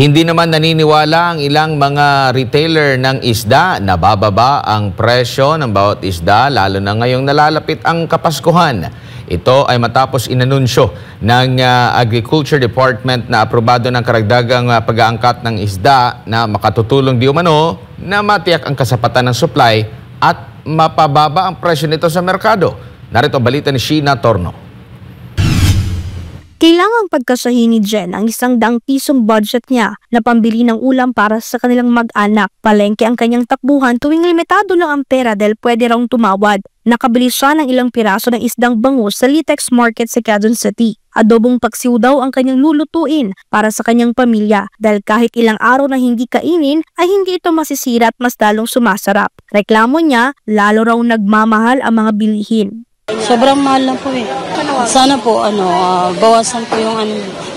Hindi naman naniniwala ang ilang mga retailer ng isda na bababa ang presyo ng bawat isda lalo na ngayong nalalapit ang Kapaskuhan. Ito ay matapos inanunsyo ng Agriculture Department na aprobado ng karagdagang pag-aangkat ng isda na makatutulong di umano na matiyak ang kasapatan ng supply at mapababa ang presyo nito sa merkado. Narito ang balita ni Sheena Torno. Kailangang pagkasahin ni Jen ang 100 pisong budget niya na pambili ng ulam para sa kanilang mag-anak. Palengke ang kanyang takbuhan tuwing limitado lang ang pera dahil pwede raw tumawad. Nakabili siya ng ilang piraso ng isdang bangus sa Litex Market sa Quezon City. Adobong paksiw daw ang kanyang lulutuin para sa kanyang pamilya dahil kahit ilang araw na hindi kainin ay hindi ito masisira at mas lalong sumasarap. Reklamo niya, lalo raw nagmamahal ang mga bilihin. Sobrang mahal lang po eh. Sana po bawasan po yung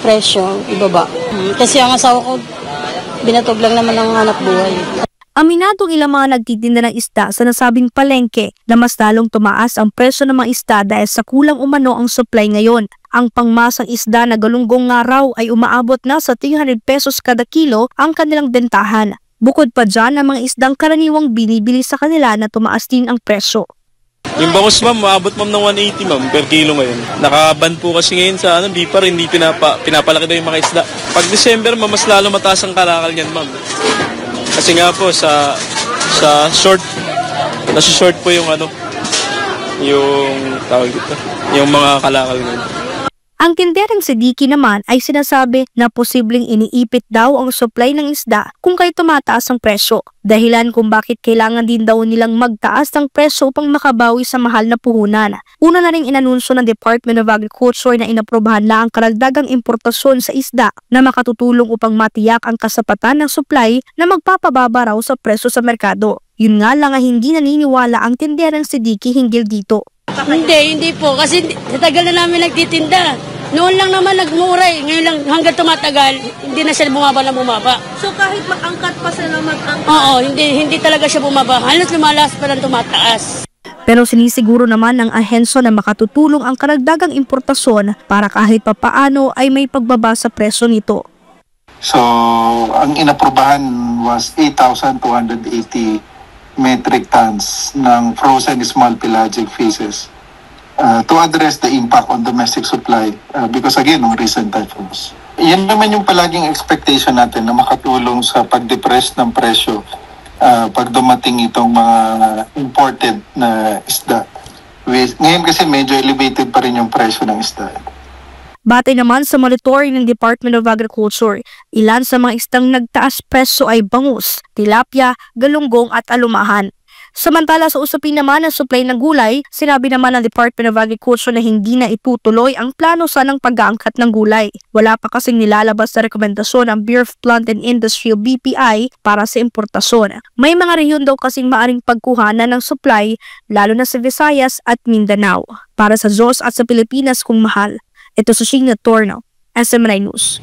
presyo, ibaba. Kasi ang asawa ko, binatog lang naman ang hanap buhay. Aminadong ilang mga nagtitinda ng isda sa nasabing palengke na mas lalong tumaas ang presyo ng mga isda dahil sa kulang umano ang supply ngayon. Ang pangmasang isda na galunggong nga raw ay umaabot na sa 300 pesos kada kilo ang kanilang bentahan. Bukod pa dyan ang mga isdang karaniwang binibili sa kanila na tumaas din ang presyo. Yung bangus ma'am, maabot ma'am ng 180 ma'am per kilo ngayon. Nakaban po kasi ngayon sa bipar, hindi pinapalaki daw yung mga isda. Pag December ma'am, mas lalo mataas ang kalakal niyan ma'am. Kasi nga po sa short, nasa short po yung yung tawag dito, yung mga kalakal ngayon. Ang tinderang si Dicky naman ay sinasabi na posibleng iniipit daw ang supply ng isda kung kaya tumataas ang presyo. Dahilan kung bakit kailangan din daw nilang magtaas ng presyo upang makabawi sa mahal na puhunan. Una na ring inanunsyo ng Department of Agriculture na inaprubahan na ang karagdagang importasyon sa isda na makatutulong upang matiyak ang kasapatan ng supply na magpapababa raw sa presyo sa merkado. Yun nga lang ay hindi naniniwala ang tinderang si Dicky hinggil dito. Hindi po. Kasi sa tagal na namin nagtitinda. Noon lang naman nagmura eh. Ngayon lang hanggang tumatagal, hindi na siya bumaba. So kahit mag-angkat pa sila mag-angkat? Oo, hindi talaga siya bumaba. Halos lumalas pa lang tumataas. Pero sinisiguro naman ng ahensya na makatutulong ang karagdagang importasyon para kahit papaano ay may pagbaba sa presyo nito. So, ang inaprubahan was 8,280 metric tons ng frozen small pelagic fishes to address the impact on domestic supply because again, ng recent typhoons. Yan naman yung palaging expectation natin na makatulong sa pag-depress ng presyo pag dumating itong mga imported na isda. Ngayon kasi medyo elevated pa rin yung presyo ng isda. Batay naman sa monitoring ng Department of Agriculture, ilan sa mga isdang nagtaas presyo ay bangus, tilapia, galunggong at alumahan. Samantala sa usapin naman ng supply ng gulay, sinabi naman ng Department of Agriculture na hindi na itutuloy ang plano ng pag-aangkat ng gulay. Wala pa kasing nilalabas na rekomendasyon ang Bureau of Plant and Industry o BPI para sa importasyon. May mga rehiyon daw kasing maaring pagkuhanan ng supply, lalo na sa Visayas at Mindanao. Para sa Diyos at sa Pilipinas kung mahal. Ito si Sheena Torno, SMNI News.